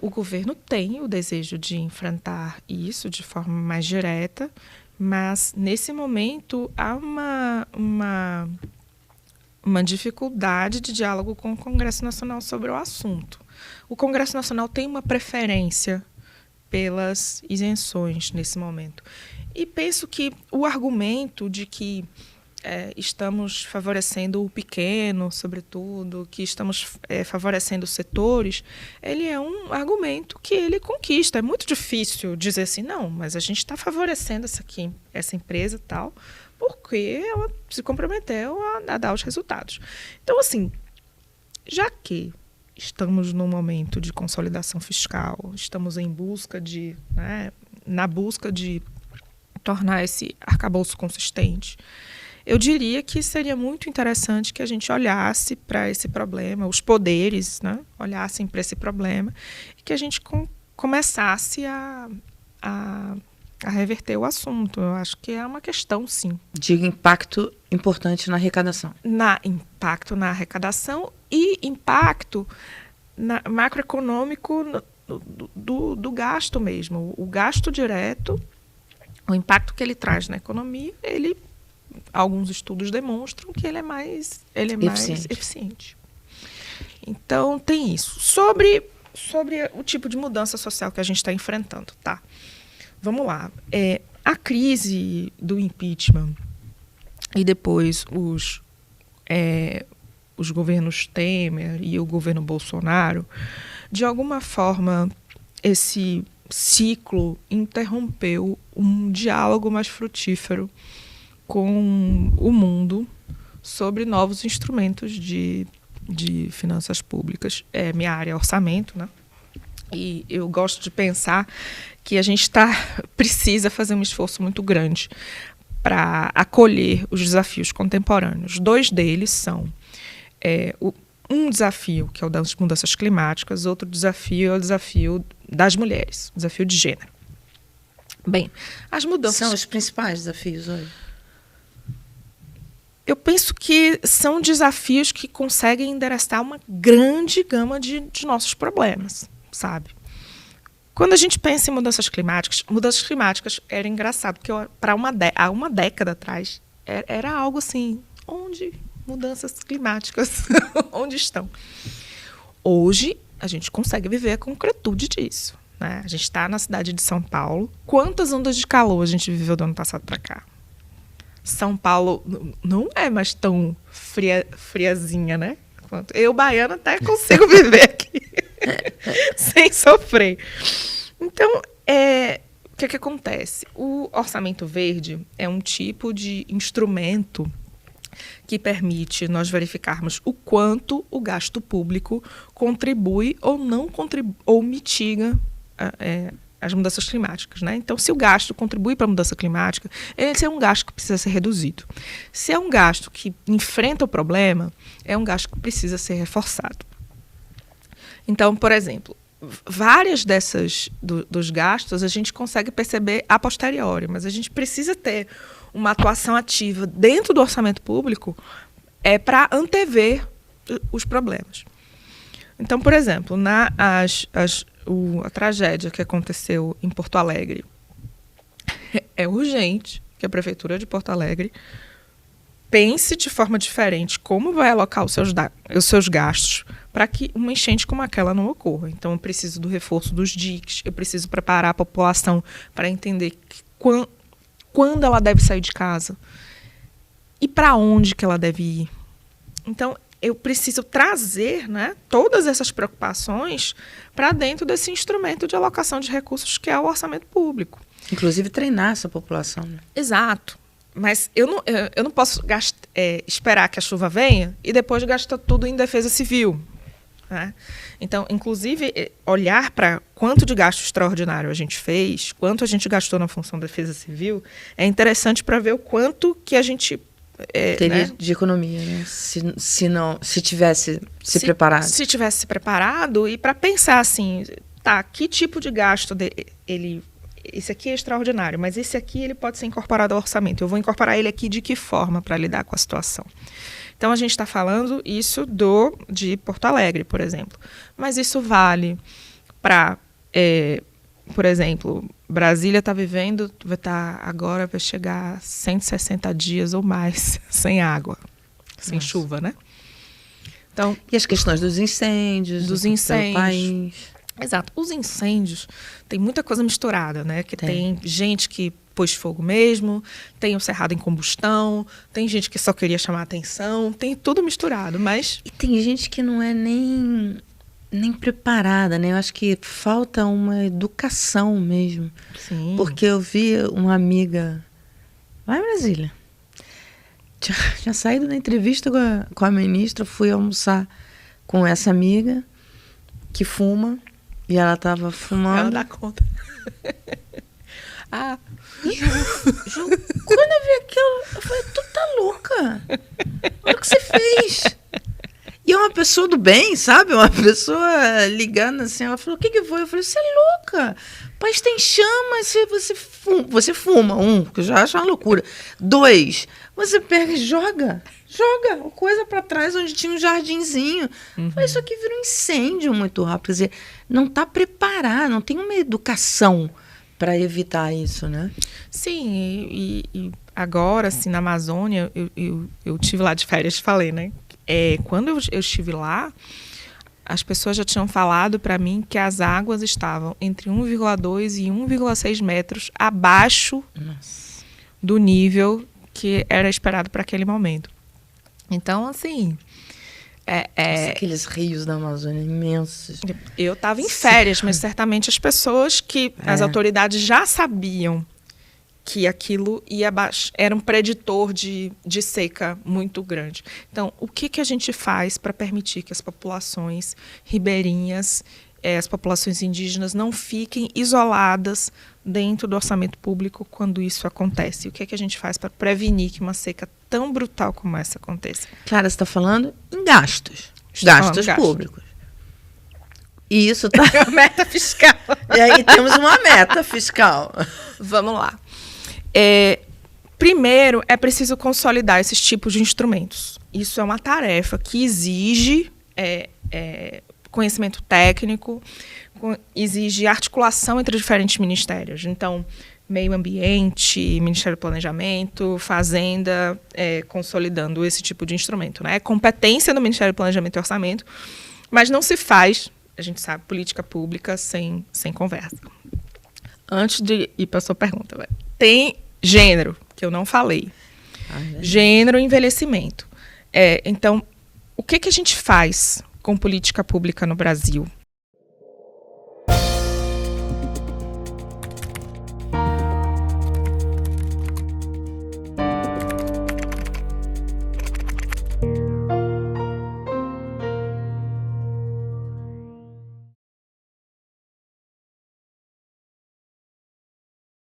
O governo tem o desejo de enfrentar isso de forma mais direta, mas, nesse momento, há uma dificuldade de diálogo com o Congresso Nacional sobre o assunto. O Congresso Nacional tem uma preferência pelas isenções nesse momento. E penso que o argumento de que estamos favorecendo o pequeno, sobretudo, que estamos favorecendo os setores, ele é um argumento que ele conquista. É muito difícil dizer assim, não, mas a gente está favorecendo essa empresa e tal, porque ela se comprometeu a dar os resultados. Então, assim, já que estamos num momento de consolidação fiscal, estamos na busca de tornar esse arcabouço consistente, eu diria que seria muito interessante que a gente olhasse para esse problema, os poderes, né, olhassem para esse problema e que a gente começasse a reverter o assunto. Eu acho que é uma questão, sim. De impacto importante na arrecadação. Impacto na arrecadação e impacto macroeconômico do gasto mesmo. O gasto direto, o impacto que ele traz na economia, alguns estudos demonstram que ele é mais eficiente. Então, tem isso. Sobre o tipo de mudança social que a gente está enfrentando, tá? Vamos lá. A crise do impeachment e depois os governos Temer e o governo Bolsonaro, de alguma forma, esse ciclo interrompeu um diálogo mais frutífero com o mundo sobre novos instrumentos de finanças públicas. Minha área é orçamento, né? E eu gosto de pensar que a gente precisa fazer um esforço muito grande para acolher os desafios contemporâneos. 2 deles são um desafio, que é o das mudanças climáticas, outro desafio é o desafio das mulheres, o desafio de gênero. Bem, as mudanças... São os principais desafios hoje? Eu penso que são desafios que conseguem endereçar uma grande gama de nossos problemas, sabe? Quando a gente pensa em mudanças climáticas era engraçado, porque há uma década atrás era algo assim, onde mudanças climáticas, onde estão? Hoje, a gente consegue viver a concretude disso, né? A gente está na cidade de São Paulo. Quantas ondas de calor a gente viveu do ano passado para cá? São Paulo não é mais tão friazinha, né? Eu, baiana, até consigo viver aqui sem sofrer. Então, o que acontece? O orçamento verde é um tipo de instrumento que permite nós verificarmos o quanto o gasto público contribui ou não contribui, ou mitiga as mudanças climáticas, né? Então, se o gasto contribui para a mudança climática, esse é um gasto que precisa ser reduzido. Se é um gasto que enfrenta o problema, é um gasto que precisa ser reforçado. Então, por exemplo, várias dos gastos a gente consegue perceber a posteriori, mas a gente precisa ter uma atuação ativa dentro do orçamento público para antever os problemas. Então, por exemplo, a tragédia que aconteceu em Porto Alegre, é urgente que a Prefeitura de Porto Alegre pense de forma diferente como vai alocar os seus gastos para que uma enchente como aquela não ocorra. Então, eu preciso do reforço dos diques, eu preciso preparar a população para entender quando ela deve sair de casa e para onde que ela deve ir. Então, eu preciso trazer, né, todas essas preocupações para dentro desse instrumento de alocação de recursos que é o orçamento público. Inclusive treinar essa população, né? Exato. Mas eu não posso esperar que a chuva venha e depois gastar tudo em defesa civil, né? Então, inclusive, olhar para quanto de gasto extraordinário a gente fez, quanto a gente gastou na função da defesa civil, é interessante para ver o quanto que a gente... teria, né, de economia, né? Se tivesse se preparado. Se tivesse se preparado e para pensar assim, que tipo de gasto esse aqui é extraordinário, mas esse aqui ele pode ser incorporado ao orçamento. Eu vou incorporar ele aqui de que forma para lidar com a situação? Então, a gente está falando isso de Porto Alegre, por exemplo. Mas isso vale para, por exemplo, Brasília agora vai chegar a 160 dias ou mais sem água, sem chuva, né? Então, e as questões dos incêndios pelo país. Exato. Os incêndios, tem muita coisa misturada, né? Que tem gente que pôs fogo mesmo, tem o cerrado em combustão, tem gente que só queria chamar a atenção, tem tudo misturado, mas... E tem gente que não é nem preparada, né? Eu acho que falta uma educação mesmo. Sim. Porque eu vi uma amiga lá em Brasília. Tinha saído da entrevista com a ministra, fui almoçar com essa amiga que fuma, e ela estava fumando. Ela dá conta. Ju, quando eu vi aquilo, eu falei, tu tá louca? Olha o que você fez. E é uma pessoa do bem, sabe? Uma pessoa ligando assim, ela falou, o que foi? Eu falei, você é louca. O país tem chama, você fuma. Que eu já acho uma loucura. 2, você pega e joga coisa para trás onde tinha um jardinzinho. Mas isso aqui vira um incêndio muito rápido. Quer dizer, não está preparado, não tem uma educação para evitar isso, né? Sim, e agora, assim, na Amazônia, eu estive lá de férias, falei, né? Quando eu estive lá, as pessoas já tinham falado para mim que as águas estavam entre 1,2 e 1,6 metros abaixo do nível que era esperado para aquele momento. Então, assim... Nossa, aqueles rios da Amazônia imensos. Eu estava em férias, mas certamente as pessoas as autoridades já sabiam que aquilo era um preditor de seca muito grande. Então, o que a gente faz para permitir que as populações ribeirinhas, as populações indígenas não fiquem isoladas dentro do orçamento público quando isso acontece? O que a gente faz para prevenir que uma seca tão brutal como essa aconteça? Clara, você está falando em gastos públicos. E isso está... É uma meta fiscal. E aí temos uma meta fiscal. Vamos lá. Primeiro, é preciso consolidar esses tipos de instrumentos. Isso é uma tarefa que exige conhecimento técnico, exige articulação entre diferentes ministérios. Então, meio ambiente, Ministério do Planejamento, Fazenda, consolidando esse tipo de instrumento, né? É competência do Ministério do Planejamento e Orçamento, mas não se faz, a gente sabe, política pública sem conversa. Antes de ir para a sua pergunta, tem gênero, que eu não falei. Gênero e envelhecimento. Então, o que a gente faz com política pública no Brasil?